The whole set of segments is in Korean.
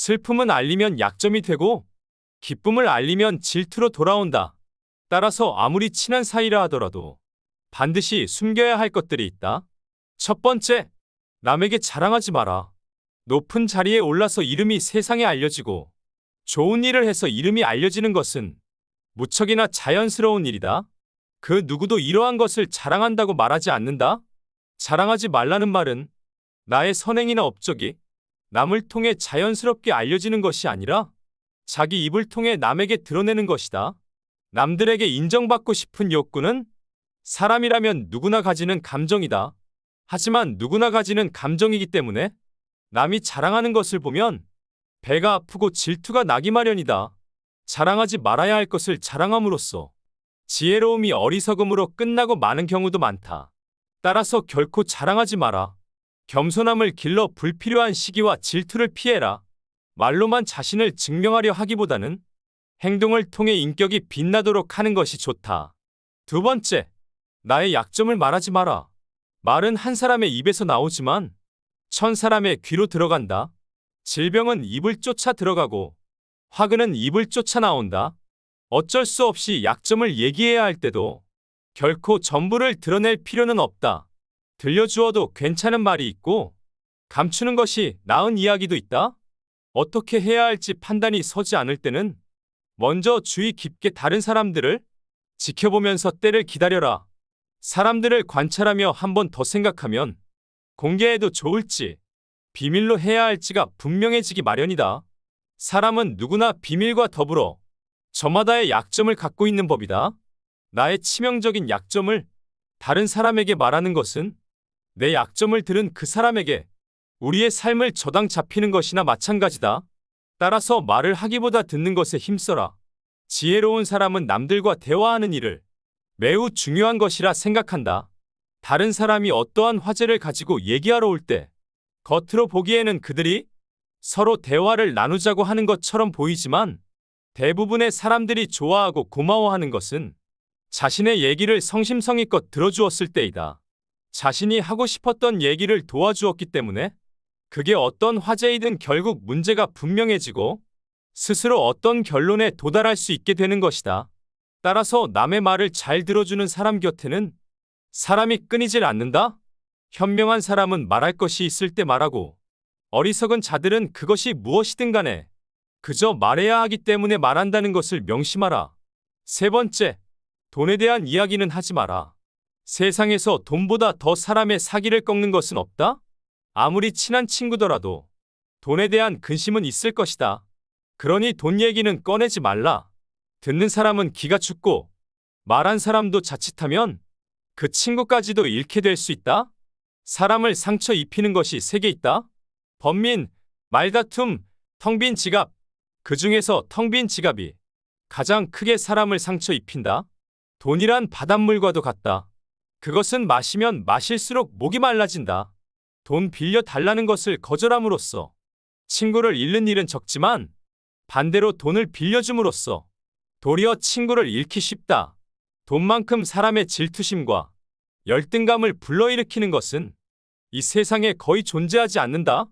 슬픔은 알리면 약점이 되고 기쁨을 알리면 질투로 돌아온다. 따라서 아무리 친한 사이라 하더라도 반드시 숨겨야 할 것들이 있다. 첫 번째, 남에게 자랑하지 마라. 높은 자리에 올라서 이름이 세상에 알려지고 좋은 일을 해서 이름이 알려지는 것은 무척이나 자연스러운 일이다. 그 누구도 이러한 것을 자랑한다고 말하지 않는다. 자랑하지 말라는 말은 나의 선행이나 업적이 남을 통해 자연스럽게 알려지는 것이 아니라 자기 입을 통해 남에게 드러내는 것이다. 남들에게 인정받고 싶은 욕구는 사람이라면 누구나 가지는 감정이다. 하지만 누구나 가지는 감정이기 때문에 남이 자랑하는 것을 보면 배가 아프고 질투가 나기 마련이다. 자랑하지 말아야 할 것을 자랑함으로써 지혜로움이 어리석음으로 끝나고 마는 경우도 많다. 따라서 결코 자랑하지 마라. 겸손함을 길러 불필요한 시기와 질투를 피해라. 말로만 자신을 증명하려 하기보다는 행동을 통해 인격이 빛나도록 하는 것이 좋다. 두 번째, 나의 약점을 말하지 마라. 말은 한 사람의 입에서 나오지만 천 사람의 귀로 들어간다. 질병은 입을 쫓아 들어가고 화근은 입을 쫓아 나온다. 어쩔 수 없이 약점을 얘기해야 할 때도 결코 전부를 드러낼 필요는 없다. 들려주어도 괜찮은 말이 있고 감추는 것이 나은 이야기도 있다. 어떻게 해야 할지 판단이 서지 않을 때는 먼저 주의 깊게 다른 사람들을 지켜보면서 때를 기다려라. 사람들을 관찰하며 한 번 더 생각하면 공개해도 좋을지 비밀로 해야 할지가 분명해지기 마련이다. 사람은 누구나 비밀과 더불어 저마다의 약점을 갖고 있는 법이다. 나의 치명적인 약점을 다른 사람에게 말하는 것은 내 약점을 들은 그 사람에게 우리의 삶을 저당 잡히는 것이나 마찬가지다. 따라서 말을 하기보다 듣는 것에 힘써라. 지혜로운 사람은 남들과 대화하는 일을 매우 중요한 것이라 생각한다. 다른 사람이 어떠한 화제를 가지고 얘기하러 올 때 겉으로 보기에는 그들이 서로 대화를 나누자고 하는 것처럼 보이지만 대부분의 사람들이 좋아하고 고마워하는 것은 자신의 얘기를 성심성의껏 들어주었을 때이다. 자신이 하고 싶었던 얘기를 도와주었기 때문에 그게 어떤 화제이든 결국 문제가 분명해지고 스스로 어떤 결론에 도달할 수 있게 되는 것이다. 따라서 남의 말을 잘 들어주는 사람 곁에는 사람이 끊이질 않는다. 현명한 사람은 말할 것이 있을 때 말하고 어리석은 자들은 그것이 무엇이든 간에 그저 말해야 하기 때문에 말한다는 것을 명심하라. 세 번째, 돈에 대한 이야기는 하지 마라. 세상에서 돈보다 더 사람의 사기를 꺾는 것은 없다. 아무리 친한 친구더라도 돈에 대한 근심은 있을 것이다. 그러니 돈 얘기는 꺼내지 말라. 듣는 사람은 기가 죽고 말한 사람도 자칫하면 그 친구까지도 잃게 될 수 있다. 사람을 상처 입히는 것이 세 개 있다. 번민, 말다툼, 텅 빈 지갑. 그 중에서 텅 빈 지갑이 가장 크게 사람을 상처 입힌다. 돈이란 바닷물과도 같다. 그것은 마시면 마실수록 목이 말라진다. 돈 빌려 달라는 것을 거절함으로써 친구를 잃는 일은 적지만 반대로 돈을 빌려줌으로써 도리어 친구를 잃기 쉽다. 돈만큼 사람의 질투심과 열등감을 불러일으키는 것은 이 세상에 거의 존재하지 않는다.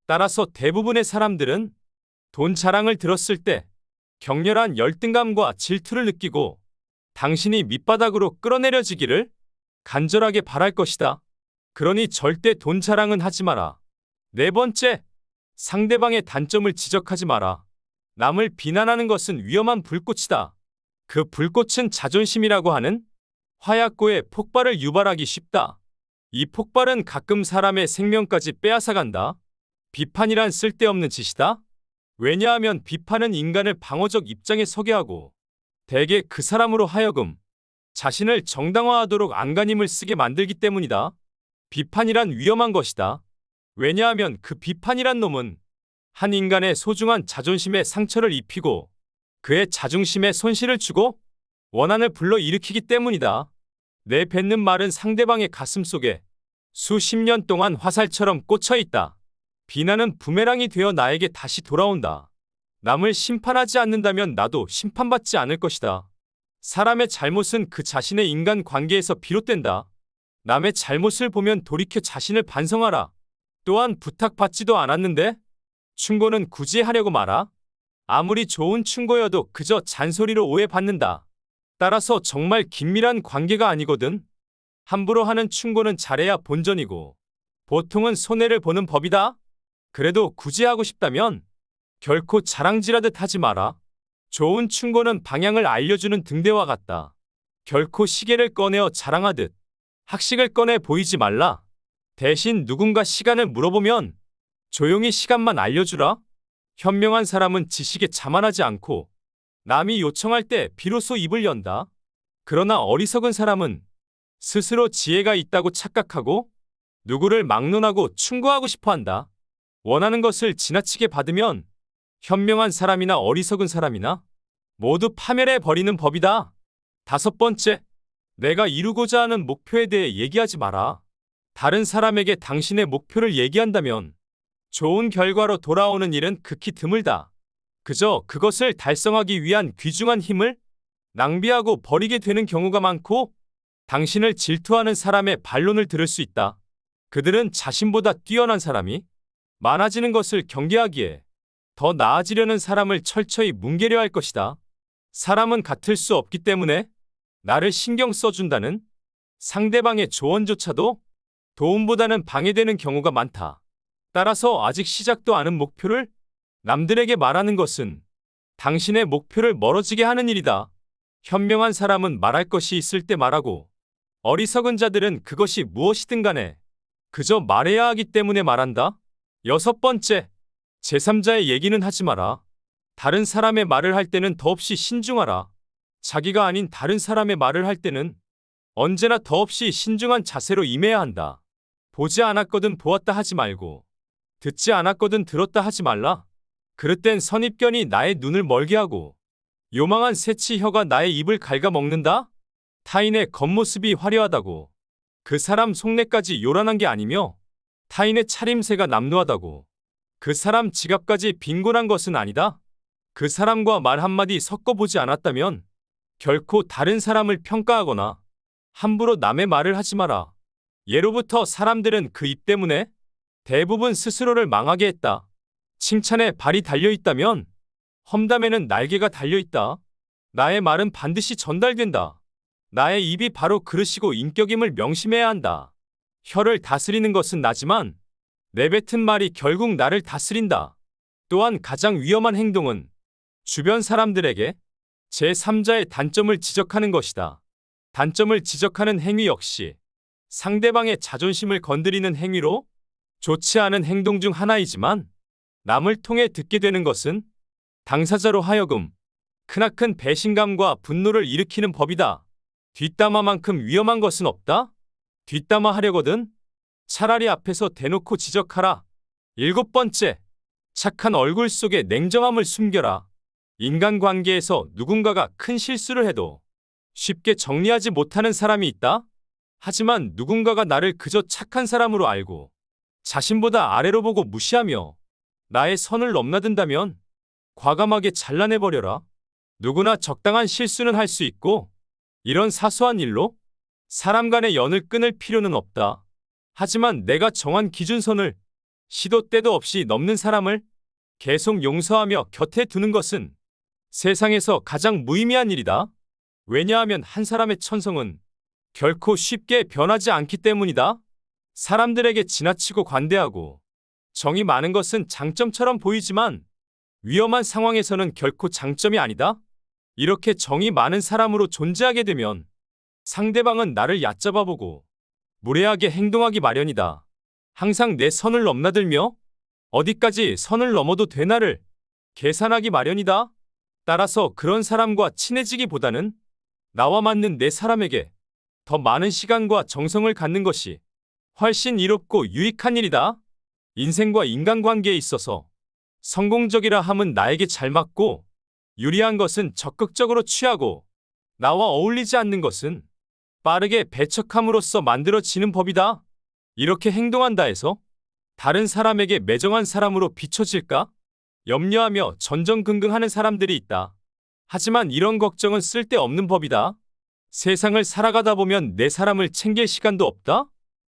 따라서 대부분의 사람들은 돈 자랑을 들었을 때 격렬한 열등감과 질투를 느끼고 당신이 밑바닥으로 끌어내려지기를 간절하게 바랄 것이다. 그러니 절대 돈 자랑은 하지 마라. 네 번째, 상대방의 단점을 지적하지 마라. 남을 비난하는 것은 위험한 불꽃이다. 그 불꽃은 자존심이라고 하는 화약고에 폭발을 유발하기 쉽다. 이 폭발은 가끔 사람의 생명까지 빼앗아간다. 비판이란 쓸데없는 짓이다. 왜냐하면 비판은 인간을 방어적 입장에 서게 하고 대개 그 사람으로 하여금 자신을 정당화하도록 안간힘을 쓰게 만들기 때문이다. 비판이란 위험한 것이다. 왜냐하면 그 비판이란 놈은 한 인간의 소중한 자존심에 상처를 입히고 그의 자존심에 손실을 주고 원한을 불러일으키기 때문이다. 내뱉는 말은 상대방의 가슴 속에 수십 년 동안 화살처럼 꽂혀 있다. 비난은 부메랑이 되어 나에게 다시 돌아온다. 남을 심판하지 않는다면 나도 심판받지 않을 것이다. 사람의 잘못은 그 자신의 인간관계에서 비롯된다. 남의 잘못을 보면 돌이켜 자신을 반성하라. 또한 부탁받지도 않았는데 충고는 굳이 하려고 말아. 아무리 좋은 충고여도 그저 잔소리로 오해받는다. 따라서 정말 긴밀한 관계가 아니거든. 함부로 하는 충고는 잘해야 본전이고 보통은 손해를 보는 법이다. 그래도 굳이 하고 싶다면 결코 자랑질하듯 하지 마라. 좋은 충고는 방향을 알려주는 등대와 같다. 결코 시계를 꺼내어 자랑하듯 학식을 꺼내 보이지 말라. 대신 누군가 시간을 물어보면 조용히 시간만 알려주라. 현명한 사람은 지식에 자만하지 않고 남이 요청할 때 비로소 입을 연다. 그러나 어리석은 사람은 스스로 지혜가 있다고 착각하고 누구를 막론하고 충고하고 싶어 한다. 원하는 것을 지나치게 받으면 현명한 사람이나 어리석은 사람이나 모두 파멸해 버리는 법이다. 5번째, 내가 이루고자 하는 목표에 대해 얘기하지 마라. 다른 사람에게 당신의 목표를 얘기한다면 좋은 결과로 돌아오는 일은 극히 드물다. 그저 그것을 달성하기 위한 귀중한 힘을 낭비하고 버리게 되는 경우가 많고 당신을 질투하는 사람의 반론을 들을 수 있다. 그들은 자신보다 뛰어난 사람이 많아지는 것을 경계하기에 더 나아지려는 사람을 철저히 뭉개려 할 것이다. 사람은 같을 수 없기 때문에 나를 신경 써준다는 상대방의 조언조차도 도움보다는 방해되는 경우가 많다. 따라서 아직 시작도 않은 목표를 남들에게 말하는 것은 당신의 목표를 멀어지게 하는 일이다. 현명한 사람은 말할 것이 있을 때 말하고 어리석은 자들은 그것이 무엇이든 간에 그저 말해야 하기 때문에 말한다. 6번째, 제3자의 얘기는 하지 마라. 다른 사람의 말을 할 때는 더없이 신중하라. 자기가 아닌 다른 사람의 말을 할 때는 언제나 더없이 신중한 자세로 임해야 한다. 보지 않았거든 보았다 하지 말고 듣지 않았거든 들었다 하지 말라. 그릇된 선입견이 나의 눈을 멀게 하고 요망한 새치 혀가 나의 입을 갉아먹는다. 타인의 겉모습이 화려하다고 그 사람 속내까지 요란한 게 아니며 타인의 차림새가 남루하다고 그 사람 지갑까지 빈곤한 것은 아니다. 그 사람과 말 한마디 섞어보지 않았다면 결코 다른 사람을 평가하거나 함부로 남의 말을 하지 마라. 예로부터 사람들은 그 입 때문에 대부분 스스로를 망하게 했다. 칭찬에 발이 달려있다면 험담에는 날개가 달려있다. 나의 말은 반드시 전달된다. 나의 입이 바로 그릇이고 인격임을 명심해야 한다. 혀를 다스리는 것은 나지만 내뱉은 말이 결국 나를 다스린다. 또한 가장 위험한 행동은 주변 사람들에게 제3자의 단점을 지적하는 것이다. 단점을 지적하는 행위 역시 상대방의 자존심을 건드리는 행위로 좋지 않은 행동 중 하나이지만 남을 통해 듣게 되는 것은 당사자로 하여금 크나큰 배신감과 분노를 일으키는 법이다. 뒷담화만큼 위험한 것은 없다. 뒷담화 하려거든 차라리 앞에서 대놓고 지적하라. 7번째, 착한 얼굴 속에 냉정함을 숨겨라. 인간관계에서 누군가가 큰 실수를 해도 쉽게 정리하지 못하는 사람이 있다. 하지만 누군가가 나를 그저 착한 사람으로 알고 자신보다 아래로 보고 무시하며 나의 선을 넘나든다면 과감하게 잘라내버려라. 누구나 적당한 실수는 할 수 있고 이런 사소한 일로 사람 간의 연을 끊을 필요는 없다. 하지만 내가 정한 기준선을 시도 때도 없이 넘는 사람을 계속 용서하며 곁에 두는 것은 세상에서 가장 무의미한 일이다. 왜냐하면 한 사람의 천성은 결코 쉽게 변하지 않기 때문이다. 사람들에게 지나치고 관대하고 정이 많은 것은 장점처럼 보이지만 위험한 상황에서는 결코 장점이 아니다. 이렇게 정이 많은 사람으로 존재하게 되면 상대방은 나를 얕잡아보고 무례하게 행동하기 마련이다. 항상 내 선을 넘나들며 어디까지 선을 넘어도 되나를 계산하기 마련이다. 따라서 그런 사람과 친해지기보다는 나와 맞는 내 사람에게 더 많은 시간과 정성을 갖는 것이 훨씬 이롭고 유익한 일이다. 인생과 인간관계에 있어서 성공적이라 함은 나에게 잘 맞고 유리한 것은 적극적으로 취하고 나와 어울리지 않는 것은 빠르게 배척함으로써 만들어지는 법이다. 이렇게 행동한다 해서 다른 사람에게 매정한 사람으로 비춰질까? 염려하며 전전긍긍하는 사람들이 있다. 하지만 이런 걱정은 쓸데없는 법이다. 세상을 살아가다 보면 내 사람을 챙길 시간도 없다?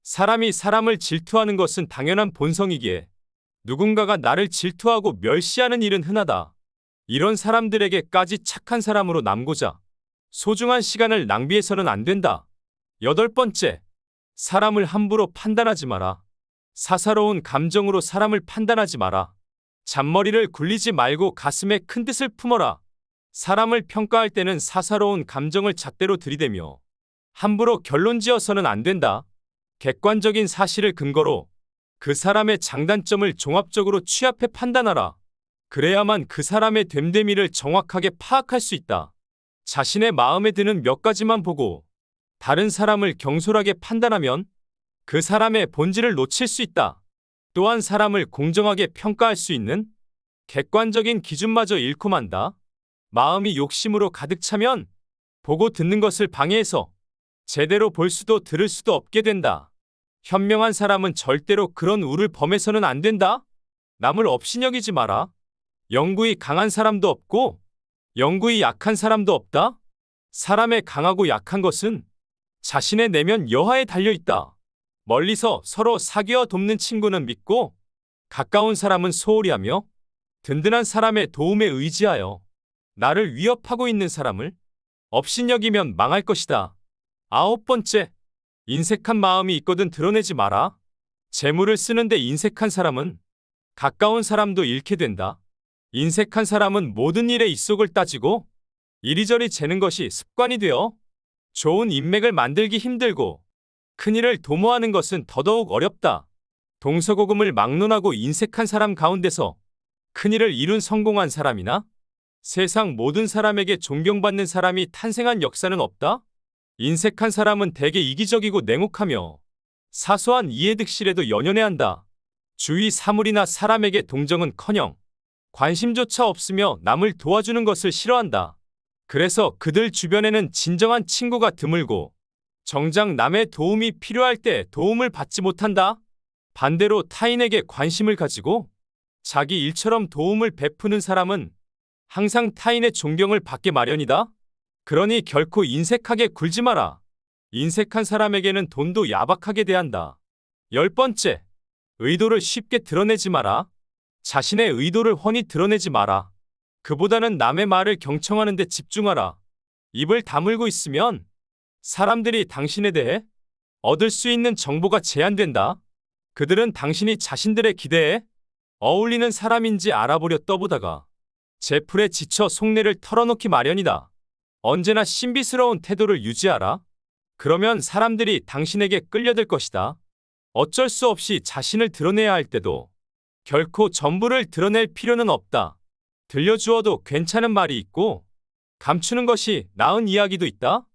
사람이 사람을 질투하는 것은 당연한 본성이기에 누군가가 나를 질투하고 멸시하는 일은 흔하다. 이런 사람들에게까지 착한 사람으로 남고자 소중한 시간을 낭비해서는 안 된다. 여덟 번째, 사람을 함부로 판단하지 마라. 사사로운 감정으로 사람을 판단하지 마라. 잔머리를 굴리지 말고 가슴에 큰 뜻을 품어라. 사람을 평가할 때는 사사로운 감정을 잣대로 들이대며 함부로 결론 지어서는 안 된다. 객관적인 사실을 근거로 그 사람의 장단점을 종합적으로 취합해 판단하라. 그래야만 그 사람의 됨됨이를 정확하게 파악할 수 있다. 자신의 마음에 드는 몇 가지만 보고 다른 사람을 경솔하게 판단하면 그 사람의 본질을 놓칠 수 있다. 또한 사람을 공정하게 평가할 수 있는 객관적인 기준마저 잃고 만다. 마음이 욕심으로 가득 차면 보고 듣는 것을 방해해서 제대로 볼 수도 들을 수도 없게 된다. 현명한 사람은 절대로 그런 우를 범해서는 안 된다. 남을 업신여기지 마라. 영구히 강한 사람도 없고 영구히 약한 사람도 없다. 사람의 강하고 약한 것은 자신의 내면 여하에 달려있다. 멀리서 서로 사귀어 돕는 친구는 믿고 가까운 사람은 소홀히 하며 든든한 사람의 도움에 의지하여 나를 위협하고 있는 사람을 업신여기면 망할 것이다. 아홉 번째, 인색한 마음이 있거든 드러내지 마라. 재물을 쓰는데 인색한 사람은 가까운 사람도 잃게 된다. 인색한 사람은 모든 일에 입속을 따지고 이리저리 재는 것이 습관이 되어 좋은 인맥을 만들기 힘들고 큰일을 도모하는 것은 더더욱 어렵다. 동서고금을 막론하고 인색한 사람 가운데서 큰일을 이룬 성공한 사람이나 세상 모든 사람에게 존경받는 사람이 탄생한 역사는 없다. 인색한 사람은 대개 이기적이고 냉혹하며 사소한 이해득실에도 연연해한다. 주위 사물이나 사람에게 동정은커녕 관심조차 없으며 남을 도와주는 것을 싫어한다. 그래서 그들 주변에는 진정한 친구가 드물고 정작 남의 도움이 필요할 때 도움을 받지 못한다. 반대로 타인에게 관심을 가지고 자기 일처럼 도움을 베푸는 사람은 항상 타인의 존경을 받게 마련이다. 그러니 결코 인색하게 굴지 마라. 인색한 사람에게는 돈도 야박하게 대한다. 열 번째, 의도를 쉽게 드러내지 마라. 자신의 의도를 훤히 드러내지 마라. 그보다는 남의 말을 경청하는 데 집중하라. 입을 다물고 있으면 사람들이 당신에 대해 얻을 수 있는 정보가 제한된다. 그들은 당신이 자신들의 기대에 어울리는 사람인지 알아보려 떠보다가 제풀에 지쳐 속내를 털어놓기 마련이다. 언제나 신비스러운 태도를 유지하라. 그러면 사람들이 당신에게 끌려들 것이다. 어쩔 수 없이 자신을 드러내야 할 때도 결코 전부를 드러낼 필요는 없다. 들려주어도 괜찮은 말이 있고 감추는 것이 나은 이야기도 있다.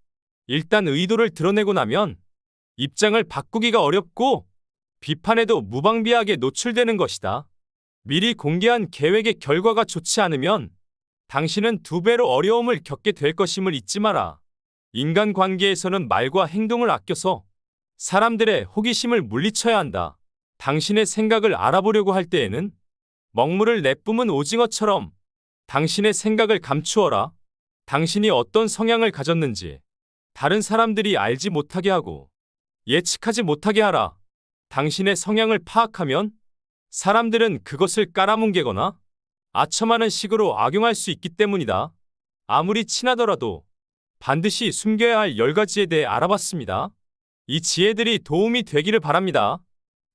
일단 의도를 드러내고 나면 입장을 바꾸기가 어렵고 비판에도 무방비하게 노출되는 것이다. 미리 공개한 계획의 결과가 좋지 않으면 당신은 두 배로 어려움을 겪게 될 것임을 잊지 마라. 인간관계에서는 말과 행동을 아껴서 사람들의 호기심을 물리쳐야 한다. 당신의 생각을 알아보려고 할 때에는 먹물을 내뿜은 오징어처럼 당신의 생각을 감추어라. 당신이 어떤 성향을 가졌는지 다른 사람들이 알지 못하게 하고 예측하지 못하게 하라. 당신의 성향을 파악하면 사람들은 그것을 깔아뭉개거나 아첨하는 식으로 악용할 수 있기 때문이다. 아무리 친하더라도 반드시 숨겨야 할 10가지에 대해 알아봤습니다. 이 지혜들이 도움이 되기를 바랍니다.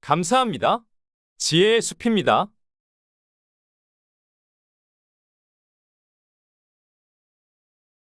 감사합니다. 지혜의 숲입니다.